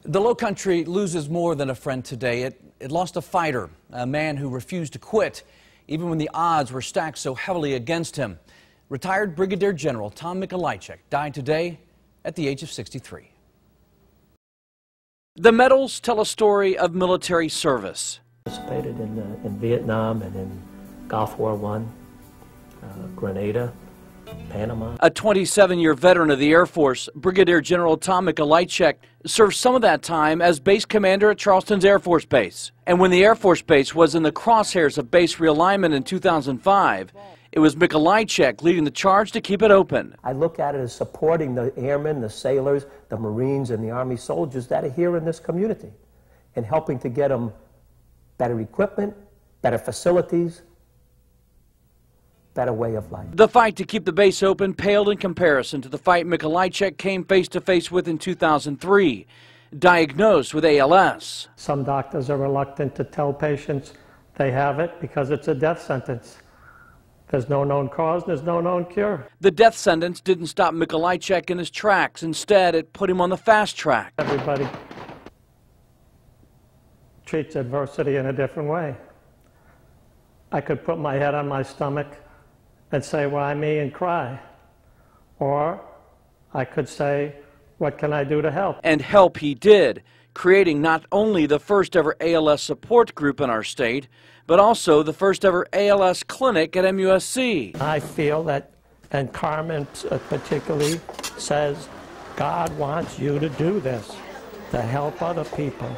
The Lowcountry loses more than a friend today. It lost a fighter, a man who refused to quit, even when the odds were stacked so heavily against him. Retired Brigadier General Tom Mikolajcik died today at the age of 63. The medals tell a story of military service. Participated in Vietnam and in Gulf War I, Grenada, Panama. A 27-year veteran of the Air Force, Brigadier General Tom Mikolajcik served some of that time as base commander at Charleston's Air Force Base. And when the Air Force Base was in the crosshairs of base realignment in 2005, it was Mikolajcik leading the charge to keep it open. I look at it as supporting the airmen, the sailors, the Marines, and the Army soldiers that are here in this community and helping to get them better equipment, better facilities, better way of life. The fight to keep the base open paled in comparison to the fight Mikolajcik came face-to-face with in 2003, diagnosed with ALS. Some doctors are reluctant to tell patients they have it because it's a death sentence. There's no known cause, there's no known cure. The death sentence didn't stop Mikolajcik in his tracks. Instead, it put him on the fast track. Everybody treats adversity in a different way. I could put my head on my stomach and say, why me, and cry. Or I could say, what can I do to help? And help he did, creating not only the first ever ALS support group in our state, but also the first ever ALS clinic at MUSC. I feel that, and Carmen particularly says, God wants you to do this, to help other people.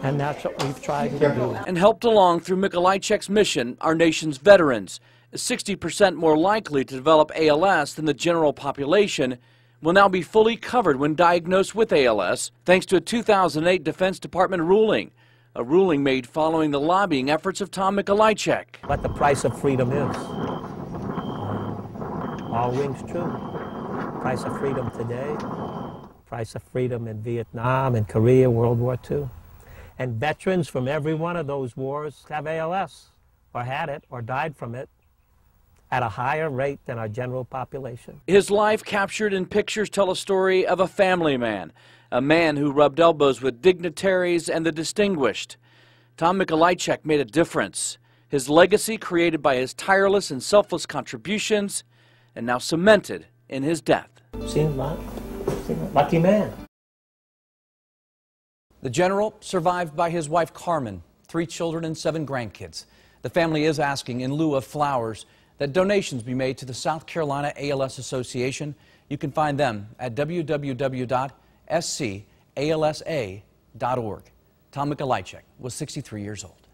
And that's what we've tried to do. And helped along through Mikolajcik's mission, our nation's veterans, 60% more likely to develop ALS than the general population, will now be fully covered when diagnosed with ALS, thanks to a 2008 Defense Department ruling, a ruling made following the lobbying efforts of Tom Mikolajcik. What the price of freedom is. All rings true. Price of freedom today, price of freedom in Vietnam and Korea, World War II. And veterans from every one of those wars have ALS, or had it, or died from it, at a higher rate than our general population. His life captured in pictures tell a story of a family man, a man who rubbed elbows with dignitaries and the distinguished. Tom Mikolajcik made a difference. His legacy created by his tireless and selfless contributions, and now cemented in his death. Seems like a lucky man. The general survived by his wife Carmen, 3 children and 7 grandkids. The family is asking, in lieu of flowers, that donations be made to the South Carolina ALS Association. You can find them at www.scalsa.org. Tom Mikolajcik was 63 years old.